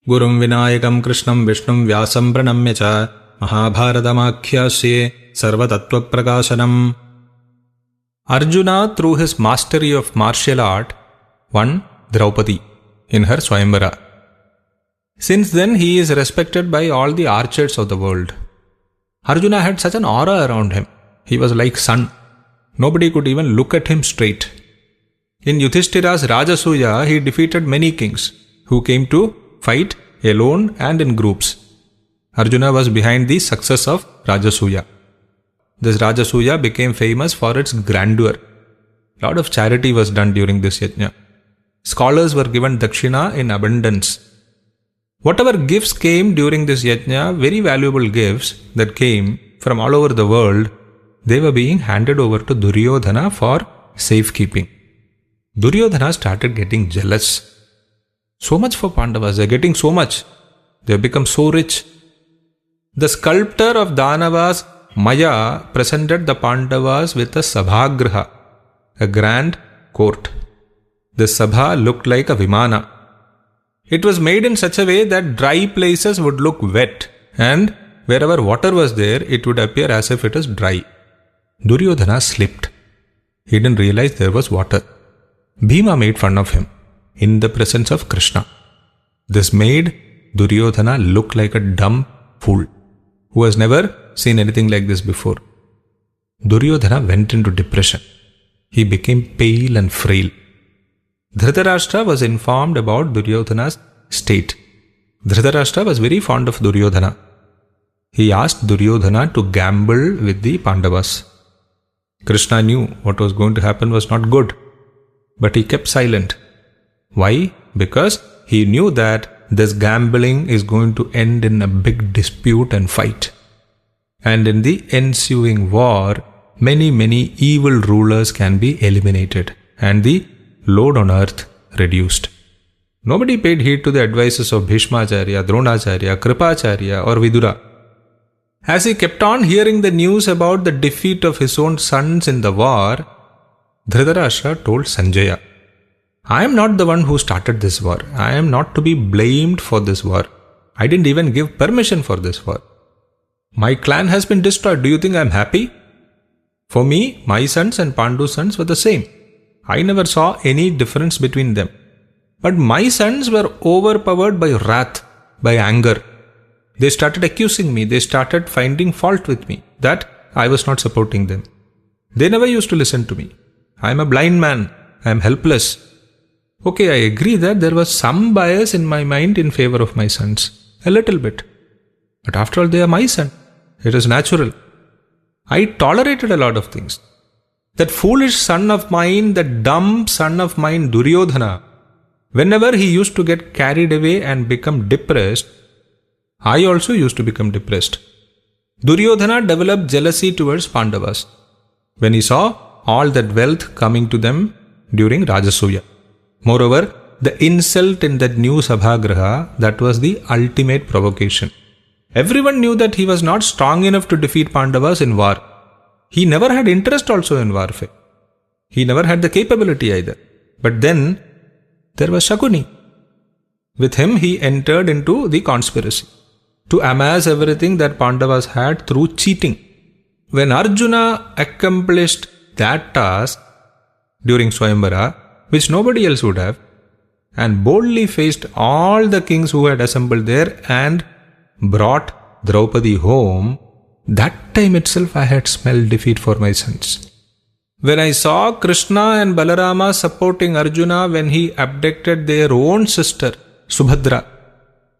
Gurum Vinayakam Krishnam Vishnum Vyasam Pranamya Cha Mahabharatamakhyasye Sarvatattva Prakashanam. Arjuna, through his mastery of martial art, won Draupadi in her Swayamvara. Since then, he is respected by all the archers of the world. Arjuna had such an aura around him. He was like sun. Nobody could even look at him straight. In Yudhishthira's Rajasuya, he defeated many kings who came to fight alone and in groups. Arjuna was behind the success of Rajasuya. This Rajasuya became famous for its grandeur. A lot of charity was done during this yajna. Scholars were given dakshina in abundance. Whatever gifts came during this yajna, very valuable gifts that came from all over the world, they were being handed over to Duryodhana for safekeeping. Duryodhana started getting jealous. So much for Pandavas, they are getting so much. They have become so rich. The sculptor of Danavas, Maya, presented the Pandavas with a Sabhagraha, a grand court. The Sabha looked like a Vimana. It was made in such a way that dry places would look wet, and wherever water was there, it would appear as if it is dry. Duryodhana slipped. He didn't realize there was water. Bhima made fun of him in the presence of Krishna. This made Duryodhana look like a dumb fool who has never seen anything like this before. Duryodhana went into depression. He became pale and frail. Dhritarashtra was informed about Duryodhana's state. Dhritarashtra was very fond of Duryodhana. He asked Duryodhana to gamble with the Pandavas. Krishna knew what was going to happen was not good, but he kept silent. Why? Because he knew that this gambling is going to end in a big dispute and fight. And in the ensuing war, many evil rulers can be eliminated and the load on earth reduced. Nobody paid heed to the advices of Bhishmacharya, Dronacharya, Kripacharya or Vidura. As he kept on hearing the news about the defeat of his own sons in the war, Dhritarashtra told Sanjaya, I am not the one who started this war. I am not to be blamed for this war. I didn't even give permission for this war. My clan has been destroyed. Do you think I am happy? For me, my sons and Pandu's sons were the same. I never saw any difference between them. But my sons were overpowered by wrath, by anger. They started accusing me. They started finding fault with me that I was not supporting them. They never used to listen to me. I am a blind man. I am helpless. Okay, I agree that there was some bias in my mind in favor of my sons. A little bit. But after all, they are my son. It is natural. I tolerated a lot of things. That foolish son of mine, that dumb son of mine, Duryodhana, whenever he used to get carried away and become depressed, I also used to become depressed. Duryodhana developed jealousy towards Pandavas when he saw all that wealth coming to them during Rajasuya. Moreover, the insult in that new Sabhagraha, that was the ultimate provocation. Everyone knew that he was not strong enough to defeat Pandavas in war. He never had interest also in warfare. He never had the capability either. But then, there was Shakuni. With him, he entered into the conspiracy to amass everything that Pandavas had through cheating. When Arjuna accomplished that task during Swayamvara, which nobody else would have, and boldly faced all the kings who had assembled there and brought Draupadi home, that time itself I had smelled defeat for my sons. When I saw Krishna and Balarama supporting Arjuna when he abducted their own sister, Subhadra,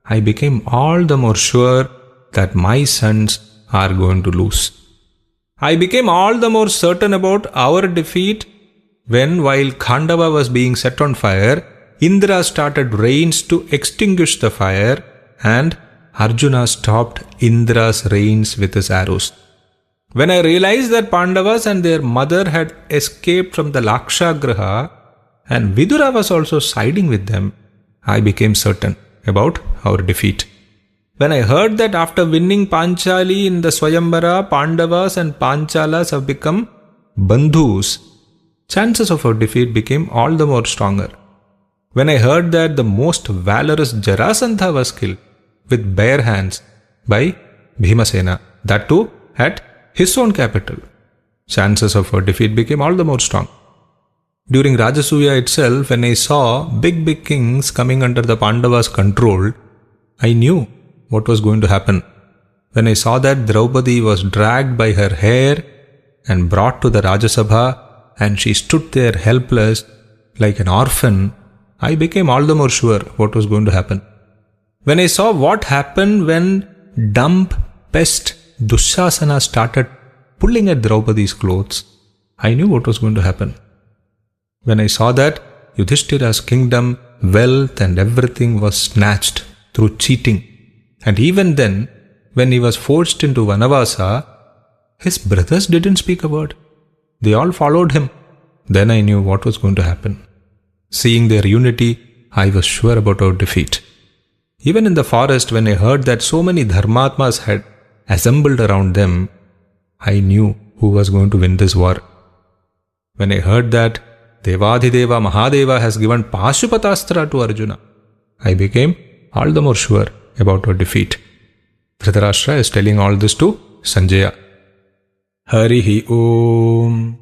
I became all the more sure that my sons are going to lose. I became all the more certain about our defeat when, while Khandava was being set on fire, Indra started rains to extinguish the fire and Arjuna stopped Indra's rains with his arrows. When I realized that Pandavas and their mother had escaped from the Lakshagraha and Vidura was also siding with them, I became certain about our defeat. When I heard that after winning Panchali in the Swayamvara, Pandavas and Panchalas have become Bandhus, chances of our defeat became all the more stronger. when I heard that the most valorous Jarasandha was killed with bare hands by Bhimasena, that too at his own capital. Chances of her defeat became all the more strong. During Rajasuya itself, when I saw big kings coming under the Pandavas' control, I knew what was going to happen. When I saw that Draupadi was dragged by her hair and brought to the Rajasabha, and she stood there helpless like an orphan, I became all the more sure what was going to happen. When I saw what happened when dumb pest Dushasana started pulling at Draupadi's clothes, I knew what was going to happen. When I saw that Yudhishthira's kingdom, wealth and everything was snatched through cheating, and even then, when he was forced into Vanavasa, his brothers didn't speak a word. They all followed him. Then I knew what was going to happen. Seeing their unity, I was sure about our defeat. Even in the forest, when I heard that so many Dharmatmas had assembled around them, I knew who was going to win this war. When I heard that Devadhideva Mahadeva has given Pashupatastra to Arjuna, I became all the more sure about our defeat. Dhritarashtra is telling all this to Sanjaya. Harihi Om.